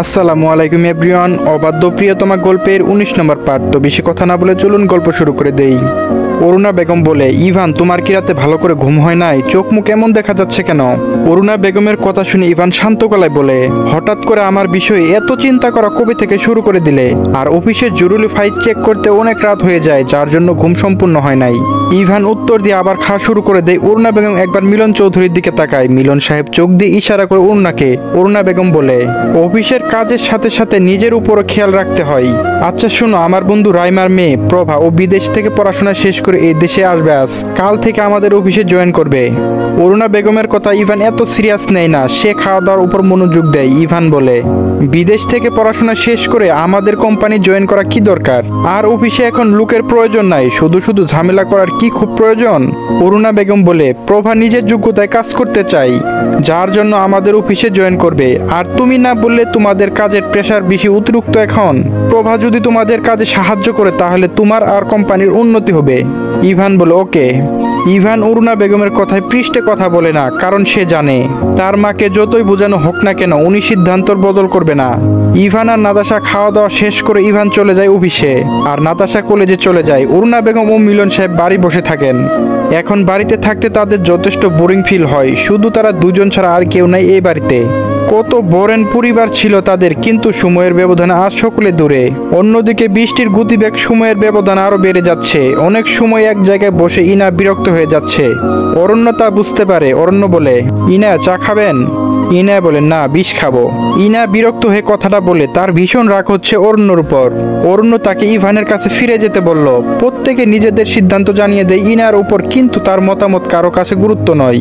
আসসালামু আলাইকুম এভরিওয়ান। অবাধ্য প্রিয়তমা গল্পের ১৯ নম্বর পার্ট। তো বেশি কথা না বলে চলুন গল্প শুরু করে দেই। অরুণা বেগম বলে, ইভান তোমার কি রাতে ভালো করে ঘুম হয় নাই? চোখ মুখ এমন দেখা যাচ্ছে কেন? অরুণা বেগমের কথা শুনে ইভান শান্ত গলায় বলে, হঠাৎ করে আমার বিষয়ে এত চিন্তা করা কবে থেকে শুরু করে দিলে? আর অফিসের জরুরি ফাইল চেক করতে অনেক রাত হয়ে যায়, যার জন্য ঘুম সম্পূর্ণ হয় নাই। ইভান উত্তর দিয়ে আবার খাওয়া শুরু করে দেয়। অরুণা বেগম একবার মিলন চৌধুরীর দিকে তাকায়। মিলন সাহেব চোখ দিয়ে ইশারা করে অরুণাকে। অরুণা বেগম বলে, অফিসের কাজের সাথে সাথে নিজের উপরও খেয়াল রাখতে হয়। আচ্ছা শোনো, আমার বন্ধু রাইমার মেয়ে প্রভা ও বিদেশ থেকে পড়াশোনা শেষ করে এই দেশে আসবে। আজ কাল থেকে আমাদের অফিসে জয়েন করবে। অরুণা বেগমের কথা ইভান এত সিরিয়াস নেয় না, সে খাওয়া দাওয়ার উপর মনোযোগ দেয়। ইভান বলে, বিদেশ থেকে পড়াশোনা শেষ করে আমাদের কোম্পানি জয়েন করা কি দরকার? আর অফিসে এখন লোকের প্রয়োজন নাই, শুধু শুধু ঝামেলা করার কি খুব প্রয়োজন? অরুণা বেগম বলে, প্রভা নিজের যোগ্যতায় কাজ করতে চাই, যার জন্য আমাদের অফিসে জয়েন করবে। আর তুমি না বললে তোমাদের কাজের প্রেশার বেশি অতিরিক্ত এখন। প্রভা যদি তোমাদের কাজে সাহায্য করে তাহলে তোমার আর কোম্পানির উন্নতি হবে। ইভান বলে, ওকে। ইভান অরুণা বেগমের কথায় পৃষ্ঠে কথা বলে না, কারণ সে জানে তার মাকে যতই বোঝানো হোক না কেন উনি সিদ্ধান্তর বদল করবে না। ইভান আর নাতাশা খাওয়া দাওয়া শেষ করে ইভান চলে যায় অফিসে, আর নাতাশা কলেজে চলে যায়। অরুণা বেগম ও মিলন সাহেব বাড়ি বসে থাকেন। এখন বাড়িতে থাকতে তাদের যথেষ্ট বোরিং ফিল হয়, শুধু তারা দুজন ছাড়া আর কেউ নাই এই বাড়িতে। কত বরেন পরিবার ছিল তাদের, কিন্তু সময়ের ব্যবধানে আজ সকলে দূরে। অন্যদিকে বৃষ্টির গতিবেগ সময়ের ব্যবধান আরো বেড়ে যাচ্ছে। অনেক সময় এক জায়গায় বসে ইনা বিরক্ত হয়ে যাচ্ছে। অরণ্য তা বুঝতে পারে। অরণ্য বলে, ইনা চা খাবেন? ইনা বলে, না, বিষ খাবো। ইনা বিরক্ত হয়ে কথাটা বলে তার ভীষণ রাগ হচ্ছে অরণ্যর উপর। অরণ্য তাকে ইভানের কাছে ফিরে যেতে বলল। প্রত্যেকে নিজেদের সিদ্ধান্ত জানিয়ে দেয় ইনার উপর, কিন্তু তার মতামত কারো কাছে গুরুত্ব নয়।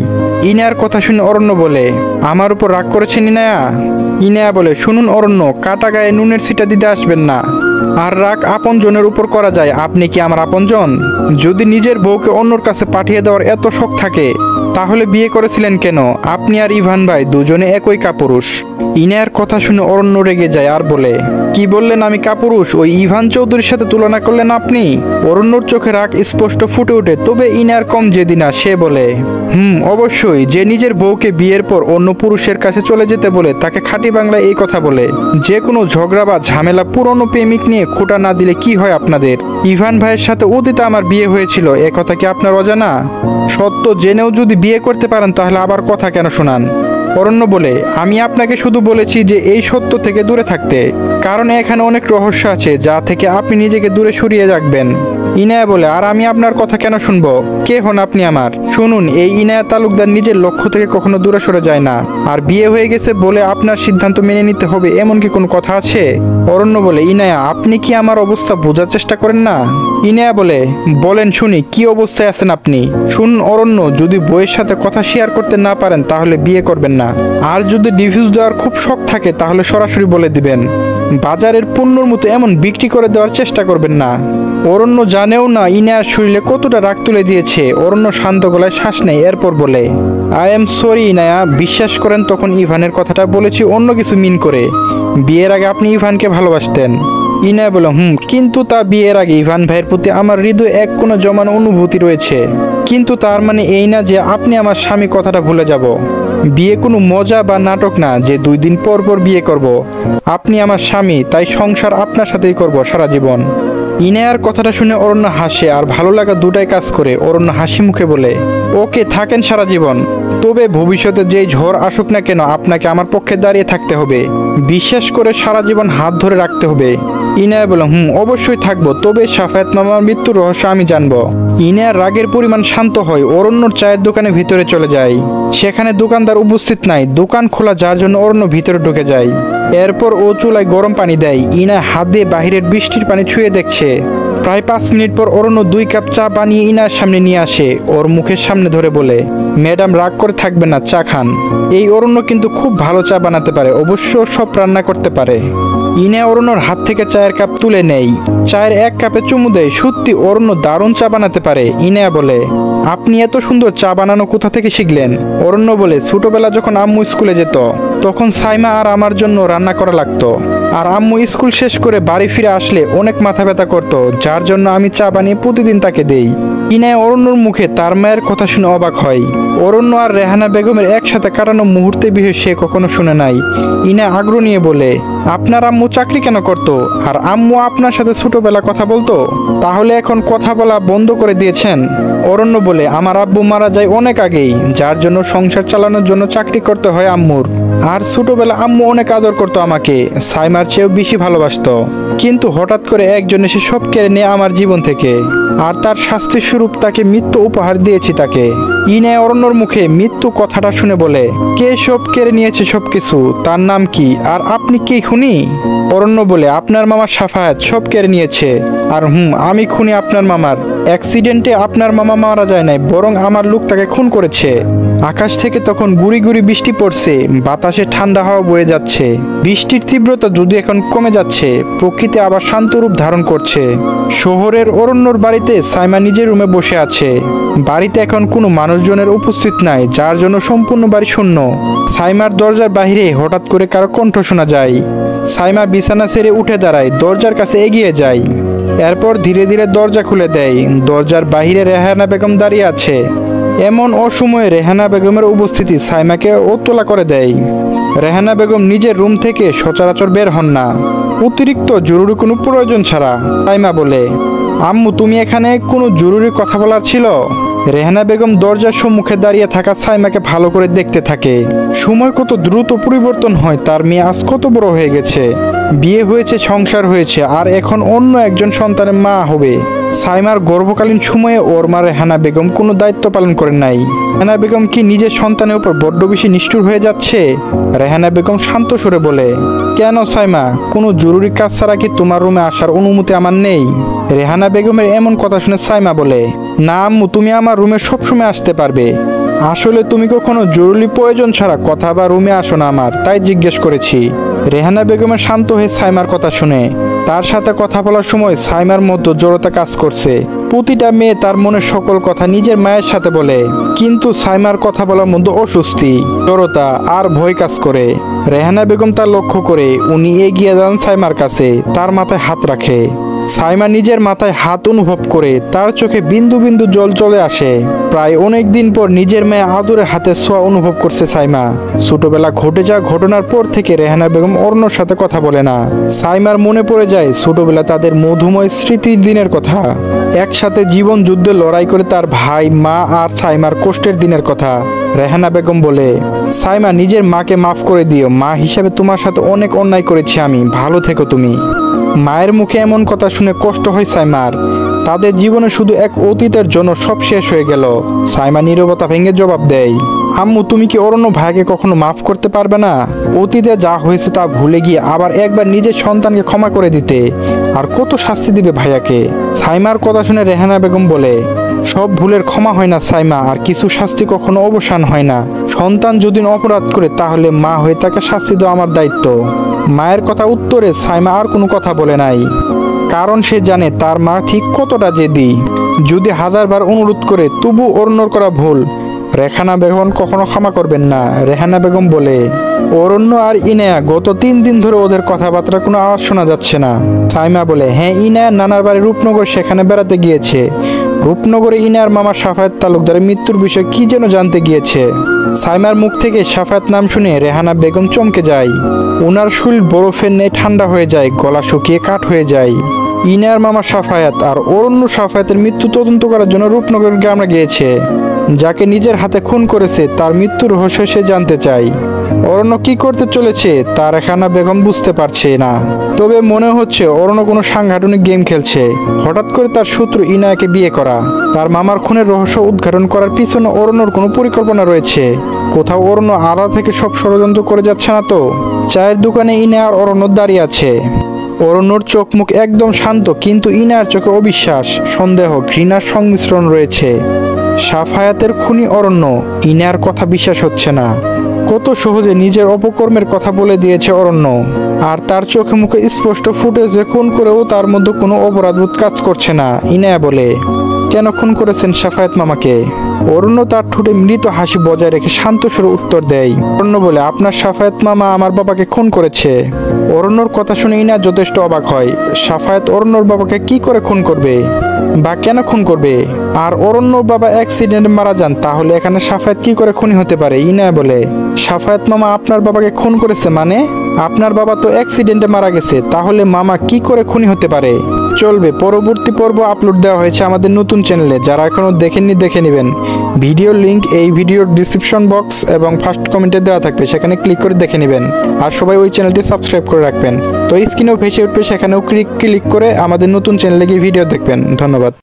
ইনার কথা শুনে অরণ্য বলে, আমার উপর রাগ করেছেন ইনায়া? ইনায়া বলে, শুনুন অরণ্য, কাটা গায়ে নুনের ছিটা দিতে আসবেন না। আর রাগ আপনজনের উপর করা যায়। আপনি কি আমার আপনজন? যদি নিজের বউকে অন্যর কাছে পাঠিয়ে দেওয়ার এত শখ থাকে তাহলে বিয়ে করেছিলেন কেন? আপনি আর ইভান ভাই দুজনে একই কাপুরুষ। ইনায়ার কথা শুনে অরণ্য রেগে যায় আর বলে, কি বললেন আমি কাপুরুষ? ওই ইভান চৌধুরীর সাথে তুলনা করলেন আপনি? অরণ্যর চোখে রাগ স্পষ্ট ফুটে ওঠে, তবে ইনায়ার কম জেদি না। সে বলে, অবশ্যই। যে নিজের বউকে বিয়ের পর অন্য পুরুষের কাছে চলে যেতে বলে তাকে খাঁটি বাংলায় এই কথা বলে। যে কোনো ঝগড়া বা ঝামেলা পুরনো প্রেমিক নিয়ে খোঁটা না দিলে কি হয় আপনাদের? ইভান ভাইয়ের সাথে অতীতে আমার বিয়ে হয়েছিল, এ কথা কি আপনার অজানা? সত্য জেনেও যদি বিয়ে করতে পারেন তাহলে আবার কথা কেন শোনান? অরণ্য বলে, আমি আপনাকে শুধু বলেছি যে এই সত্য থেকে দূরে থাকতে, কারণ এখানে অনেক রহস্য আছে যা থেকে আপনি নিজেকে দূরে সরিয়ে রাখবেন। ইনায়া বলে, আর আমি আপনার কথা কেন শুনবো? কে হন আপনি আমার? শুনুন, এই ইনায়া তালুকদার নিজের লক্ষ্য থেকে কখনো দূরে সরে যায় না। আর বিয়ে হয়ে গেছে বলে আপনার সিদ্ধান্ত মেনে নিতে হবে এমন কি কোনো কথা আছে? অরণ্য বলে, ইনায়া আপনি কি আমার অবস্থা বোঝার চেষ্টা করেন না? ইনায়া বলে, বলেন শুনি, কি অবস্থায় আছেন আপনি? শুনুন অরণ্য, যদি বইয়ের সাথে কথা শেয়ার করতে না পারেন তাহলে বিয়ে করবেন না। আর যদি ডিভিউজ দেওয়ার খুব শখ থাকে তাহলে সরাসরি বলে দিবেন। বাজারের পণ্যর মতো এমন বিক্রি করে দেওয়ার চেষ্টা করবেন না। অরণ্য জানেও না ইনায়ার শরীরে কতটা রাগ তুলে দিয়েছে। অরণ্য শান্ত গলায় শ্বাস নেয়, এরপর বলে, আই এম সরি ইনায়া, বিশ্বাস করেন তখন ইভানের কথাটা বলেছি অন্য কিছু মিন করে। বিয়ের আগে আপনি ইভানকে ভালোবাসতেন। ইনায়া বলে, কিন্তু তা বিয়ের আগে ইভান ভাইয়ের প্রতি আমার হৃদয়ে এক কোনো জমানো অনুভূতি রয়েছে। কিন্তু তার মানে এই না যে আপনি আমার স্বামী কথাটা ভুলে যাব। বিয়ে কোনো মজা বা নাটক না যে 2 দিন পর পর বিয়ে করব। আপনি আমার স্বামী, তাই সংসার আপনার সাথেই করব সারা জীবন। ইনায়ার কথাটা শুনে অরণ্য হাসে, আর ভালো লাগা দুটাই কাজ করে। অরণ্য হাসি মুখে বলে, ওকে, থাকেন সারা জীবন। তবে ভবিষ্যতে যেই ঝড় আসুক না কেন আপনাকে আমার পক্ষে দাঁড়িয়ে থাকতে হবে। বিশেষ করে সারা জীবন হাত ধরে রাখতে হবে। ইনায়া বলে, অবশ্যই থাকবো, তবে সাফায়াত মামার মৃত্যুর রহস্য আমি জানবো। ইনায়ার রাগের পরিমাণ শান্ত হয়। অরণ্যর চায়ের দোকানে ভিতরে চলে যায়। সেখানে দোকানদার উপস্থিত নাই। দোকান খোলা, যার জন্য অরণ্য ভিতরে ঢুকে যায়। এরপর ও চুলায় গরম পানি দেয়। ইনা হাত দিয়ে বাহিরের বৃষ্টির পানি ছুঁয়ে দেখছে। প্রায় 5 মিনিট পর অরণ্য 2 কাপ চা বানিয়ে ইনার সামনে নিয়ে আসে। ওর মুখের সামনে ধরে বলে, ম্যাডাম রাগ করে থাকবেন না, চা খান। এই অরণ্য কিন্তু খুব ভালো চা বানাতে পারে, অবশ্য সব রান্না করতে পারে। ইনা অরণ্যর হাত থেকে চায়ের কাপ তুলে নেই। চায়ের 1 কাপে চুমু দেয়। সত্যি অরণ্য দারুণ চা বানাতে পারে। ইনা বলে, আপনি এত সুন্দর চা বানানো কোথা থেকে শিখলেন? অরণ্য বলে, ছোটবেলা যখন আম্মু স্কুলে যেত তখন সাইমা আর আমার জন্য রান্না করা লাগতো। আর আম্মু স্কুল শেষ করে বাড়ি ফিরে আসলে অনেক মাথা ব্যথা করতো, যার জন্য আমি চা বানিয়ে প্রতিদিন তাকে দেই। ইনায়া অরণ্যর মুখে তার মায়ের কথা শুনে অবাক হয়। অরণ্য আর রেহানা বেগমের একসাথে কাটানো মুহূর্তে বিষয়ে সে কখনো শুনে নাই। ইনা আগ্রহ নিয়ে বলে, আপনার আম্মু চাকরি কেন করতো? আর আম্মু আপনার সাথে ছোটবেলা কথা বলতো? তাহলে এখন কথা বলা বন্ধ করে দিয়েছেন? অরণ্য বলে, আমার আব্বু মারা যায় অনেক আগেই, যার জন্য সংসার চালানোর জন্য চাকরি করতে হয় আম্মুর। আর ছোটবেলা আম্মু অনেক আদর করতো আমাকে, সাইমার চেয়েও বেশি ভালোবাসতো। কিন্তু হঠাৎ করে একজন এসে সব কেড়ে নিয়ে আমার জীবন থেকে, আর তার শাস্তি স্বরূপ তাকে মৃত্যু উপহার দিয়েছি তাকে। ইনায়া অরণ্যর মুখে মৃত্যু কথাটা শুনে বলে, কে সব কেড়ে নিয়েছে সবকিছু? তার নাম কি? আর আপনি কি খুনি? অরণ্য বলে, আপনার মামা সাফায়াত সব কেড়ে নিয়েছে। আর আমি খুনি আপনার মামার। অ্যাক্সিডেন্টে আপনার মামা মারা যায় নাই, বরং আমার লোক তাকে খুন করেছে। আকাশ থেকে তখন গুড়ি গুড়ি বৃষ্টি পড়ছে, বাতাসে ঠান্ডা হাওয়া বয়ে যাচ্ছে। বৃষ্টির তীব্রতা যদি এখন কমে যাচ্ছে, প্রকৃতি আবার শান্ত রূপ ধারণ করছে। শহরের অরণ্যর বাড়িতে সাইমা নিজের রুমে বসে আছে। বাড়িতে এখন কোনো মানুষজনের উপস্থিত নাই, যার জন্য সম্পূর্ণ বাড়ি শূন্য। সাইমার দরজার বাহিরে হঠাৎ করে কারো কণ্ঠ শোনা যায়। সাইমা বিছানা ছেড়ে উঠে দাঁড়ায়, দরজার কাছে এগিয়ে যায়। এরপর ধীরে ধীরে দরজা খুলে দেয়। দরজার বাহিরে রেহানা বেগম দাঁড়িয়ে আছে। এমন অসময়ে রেহানা বেগমের উপস্থিতি সাইমাকে উত্তলা করে দেয়। রেহানা বেগম নিজের রুম থেকে সচরাচর বের হন না, অতিরিক্ত জরুরি কোনো প্রয়োজন ছাড়া। সাইমা বলে, আম্মু তুমি এখানে কোনো জরুরি কথা বলার ছিল? রেহানা বেগম দরজার সম্মুখে দাঁড়িয়ে থাকা সাইমাকে ভালো করে দেখতে থাকে। সময় কত দ্রুত পরিবর্তন হয়, তার মেয়ে আজ কত বড় হয়ে গেছে, বিয়ে হয়েছে, সংসার হয়েছে, আর এখন অন্য একজন সন্তানের মা হবে। সাইমার গর্ভকালীন সময়ে ওর মা রেহানা বেগম কোনো দায়িত্ব পালন করেন নাই। রেহানা বেগম কি নিজের সন্তানের উপর বড্ড বেশি নিষ্ঠুর হয়ে যাচ্ছে? রেহানা বেগম শান্ত সুরে বলে, কেন সাইমা, কোনো জরুরি কাজ ছাড়া কি তোমার রুমে আসার অনুমতি আমার নেই? রেহানা বেগমের এমন কথা শুনে সাইমা বলে, না আম্মু, তুমি আমার রুমে সবসময় আসতে পারবে। আসলে তুমি কখনো জরুরি প্রয়োজন ছাড়া কথা বা রুমে আসো না আমার, তাই জিজ্ঞেস করেছি। রেহানা বেগমের শান্ত হয়ে সাইমার কথা শুনে। তার সাথে কথা বলার সময় সাইমার মধ্যে জড়তা কাজ করছে। প্রতিটা মেয়ে তার মনের সকল কথা নিজের মায়ের সাথে বলে, কিন্তু সাইমার কথা বলার মধ্যে অস্বস্তি, জড়তা আর ভয় কাজ করে। রেহানা বেগম তা লক্ষ্য করে উনি এগিয়ে যান সাইমার কাছে, তার মাথায় হাত রাখে। সাইমা নিজের মাথায় হাত অনুভব করে, তার চোখে বিন্দু বিন্দু জল চলে আসে। প্রায় অনেক দিন পর নিজের মেয়ে আদরের হাতে ছোঁয়া অনুভব করছে সাইমা। ছোটবেলা ঘটে যাওয়া ঘটনার পর থেকে রেহানা বেগম অরণ্যর সাথে কথা বলে না। সাইমার মনে পড়ে যায় ছোটবেলা তাদের মধুময় স্মৃতির দিনের কথা। একসাথে জীবন যুদ্ধে লড়াই করে তার ভাই, মা আর সাইমার কষ্টের দিনের কথা। রেহানা বেগম বলে, সাইমা নিজের মাকে মাফ করে দিও, মা হিসাবে তোমার সাথে অনেক অন্যায় করেছি আমি, ভালো থেকো তুমি। মায়ের মুখে এমন কথা শুনে কষ্ট হয় সাইমার। তাদের জীবনে শুধু এক অতীতের জন্য সব শেষ হয়ে গেল। সাইমা নীরবতা ভেঙে জবাব দেয়, আম্মু তুমি কি অরণ্য ভাইকে কখনো মাফ করতে পারবে না? অতীতে যা হয়েছে তা ভুলে গিয়ে আবার একবার নিজের সন্তানকে ক্ষমা করে দিতে। আর কত শাস্তি দিবে ভাইয়াকে? সাইমার কথা শুনে রেহানা বেগম বলে, সব ভুলের ক্ষমা হয় না সাইমা, আর কিছু শাস্তি কখনো অবসান হয় না। সন্তান যদি অপরাধ করে তাহলে মা হয়ে তাকে শাস্তি দেওয়া আমার দায়িত্ব। মায়ের কথা উত্তরে সাইমা আর কোনো কথা বলে নাই, কারণ সে জানে তার মা ঠিক কতটা জেদি। যদি হাজারবার অনুরোধ করে তবু অরণ্যর করা ভুল, রেহানা বেগম কখনো ক্ষমা করবেন না। রেহানা বেগম বলে, অরণ্য আর ইনায়া গত 3 দিন ধরে ওদের কথাবার্তার কোনো আওয়াজ শোনা যাচ্ছে না। সাইমা বলে, হ্যাঁ, ইনায়া নানার বাড়ি রূপনগর, সেখানে বেড়াতে গিয়েছে। রূপনগরে ইনায়ার মামা সাফায়াত তালুকদারের মৃত্যুর বিষয়ে কি যেন জানতে গিয়েছে। সাইমার মুখ থেকে সাফায়াত নাম শুনে রেহানা বেগম চমকে যায়। ওনার শরীর বরফের ন্যায় ঠান্ডা হয়ে যায়, গলা শুকিয়ে কাঠ হয়ে যায়। ইনায়ার মামা সাফায়াত আর অরণ্য সাফায়াতের মৃত্যু তদন্ত করার জন্য রূপনগর গ্রামে গিয়েছে। যাকে নিজের হাতে খুন করেছে তার মৃত্যুর রহস্য সে জানতে চায়। অরণ্য কি করতে চলেছে তা রেহানা বেগম বুঝতে পারছে না, তবে মনে হচ্ছে অরণ্য কোনো সাংঘাতিক গেম খেলছে। হঠাৎ করে তার শত্রু ইনায়াকে বিয়ে করা, তার মামার খুনের রহস্য উদ্ঘাটন করার পিছনে অরণ্যর কোনো পরিকল্পনা রয়েছে। কোথাও অরণ্য আড়া থেকে সব ষড়যন্ত্র করে যাচ্ছে না তো? চায়ের দোকানে ইনায়া আর অরণ্য দাঁড়িয়ে আছে। অরণ্যর চোখ মুখ একদম শান্ত, কিন্তু ইনায়ার চোখে অবিশ্বাস, সন্দেহ, ঘৃণার সংমিশ্রণ রয়েছে। সাফায়াতের খুনি অরণ্য, ইনায়ার কথা বিশ্বাস হচ্ছে না। কত সহজে নিজের অপকর্মের কথা বলে দিয়েছে অরণ্য, আর তার চোখে মুখে স্পষ্ট ফুটেজে খুন করেও তার মধ্যে কোনো অপরাধবোধ কাজ করছে না। ইনায়া বলে, কেন খুন করেছেন সাফায়াত মামাকে? অরণ্য তার ঠোঁটে মৃত হাসি বজায় রেখে শান্ত সুরে উত্তর দেয়। অরণ্য বলে, আপনার সাফায়াত মামা আমার বাবাকে খুন করেছে। অরণ্যর কথা শুনে ইনা যথেষ্ট অবাক হয়। সাফায়াত অরণ্যর বাবাকে কি করে খুন করবে বা কেন খুন করবে? আর অরণ্যর বাবা অ্যাক্সিডেন্টে মারা যান, তাহলে এখানে সাফায়াত কি করে খুনি হতে পারে? ইনা বলে, সাফায়াত মামা আপনার বাবাকে খুন করেছে মানে? আপনার বাবা তো অ্যাক্সিডেন্টে মারা গেছে, তাহলে মামা কি করে খুনি হতে পারে? চলবে, পরবর্তী পর্ব আপলোড দেওয়া হয়েছে আমাদের নতুন চ্যানেলে, যারা এখনো দেখেননি দেখে নেবেন। ভিডিওর লিংক এই ভিডিওর ডিসক্রিপশন বক্স এবং ফার্স্ট কমেন্টে দেওয়া থাকবে, সেখানে ক্লিক করে দেখে নেবেন। আর সবাই ওই চ্যানেলটি সাবস্ক্রাইব করে রাখবেন। তো স্ক্রিনেও ভেসে উঠবে, সেখানেও ক্লিক করে আমাদের নতুন চ্যানেলে গিয়ে ভিডিও দেখবেন। ধন্যবাদ।